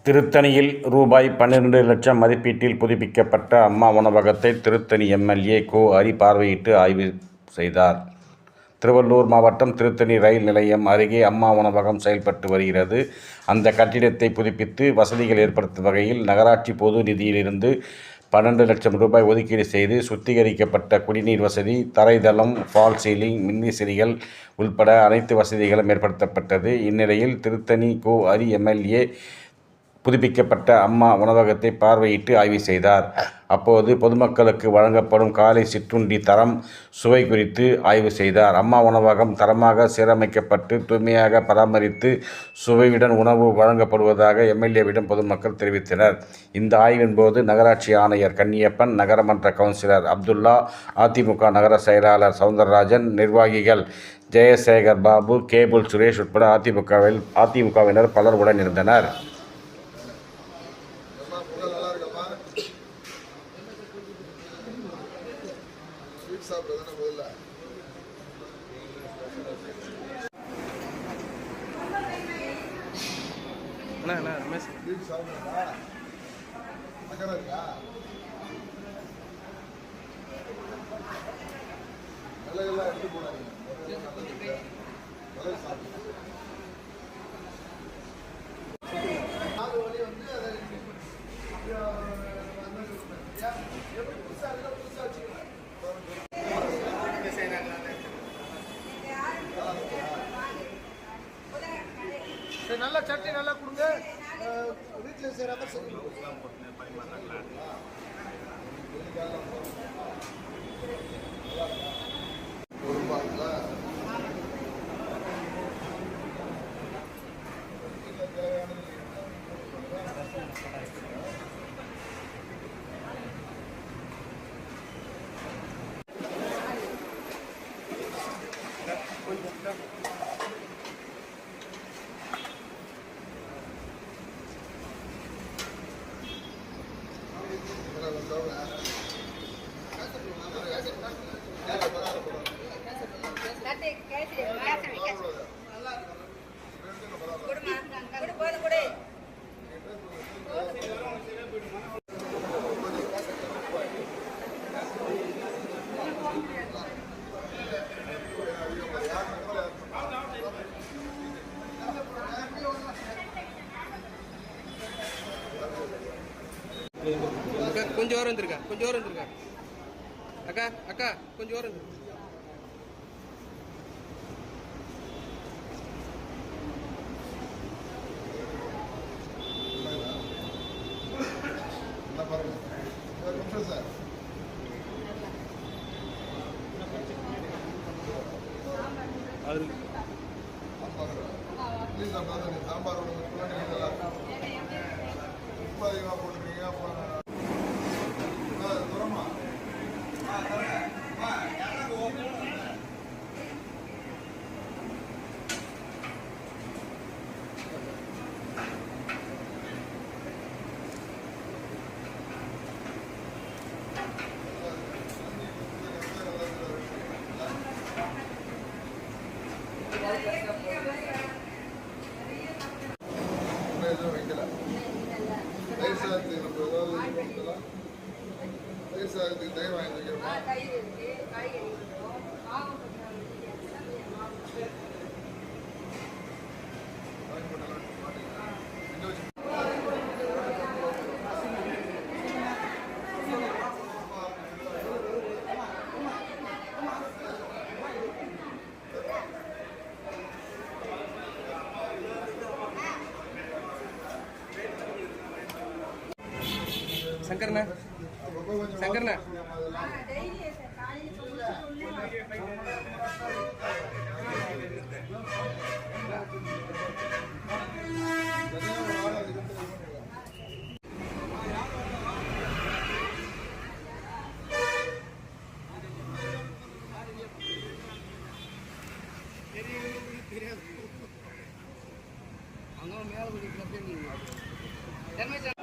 திருத்தணியில் ரூபாய் 12 லட்சம் மதிப்பீட்டில் புதுப்பிக்கப்பட்ட அம்மா உணவகத்தை திருத்தணி எம்.எல்.ஏ. கோ. ஹரி பார்வையிட்டு ஆய்வு செய்தார். திருவள்ளூர் மாவட்டம் திருத்தணி ரயில் நிலையம் அருகே அம்மா உணவகம் செயல்பட்டு வருகிறது. அந்த கட்டிடத்தை புதுப்பித்து வசதிகள் ஏற்படுத்தும் வகையில் நகராட்சி பொது நிதியிலிருந்து 12 லட்சம் ரூபாய் ஒதுக்கீடு செய்து சுத்திகரிக்கப்பட்ட குடிநீர் வசதி, தரைதளம், பால் சீலிங், மின்விசிறிகள் உள்பட அனைத்து வசதிகளும் ஏற்படுத்தப்பட்டது. இந்நிலையில் திருத்தணி கோ. ஹரி எம்.எல்.ஏ. புதுப்பிக்கப்பட்ட அம்மா உணவகத்தை பார்வையிட்டு ஆய்வு செய்தார். அப்போது பொதுமக்களுக்கு வழங்கப்படும் காலை சிற்றுண்டி தரம், சுவை குறித்து ஆய்வு செய்தார். அம்மா உணவகம் தரமாக சீரமைக்கப்பட்டு தூய்மையாக பராமரித்து சுவையுடன் உணவு வழங்கப்படுவதாக எம்.எல்.ஏ.விடம் பொதுமக்கள் தெரிவித்தனர். இந்த ஆய்வின் போது நகராட்சி ஆணையர் கன்னியப்பன், நகரமன்ற கவுன்சிலர் அப்துல்லா, அதிமுக நகர செயலாளர் சவுந்தரராஜன், நிர்வாகிகள் ஜெயசேகர் பாபு, கேபிள் சுரேஷ் உட்பட அதிமுகவினர் பலர் உடன் இருந்தனர். ரமேஷ் எடுத்து போனாங்க. நல்லா சட்னி நல்லா கொடுங்க. வீட்டில் செய்கிற மாதிரி சொல்லி கொஞ்சம் ஓரம் வந்துருக்கா, கொஞ்சம் ஓரம் வந்துருக்கா. அக்கா அக்கா கொஞ்சம் ஓரம் வந்துருக்கா. சாம்பார் சங்கர்ண்ணா சங்கர்ண்ணா அங்க மேல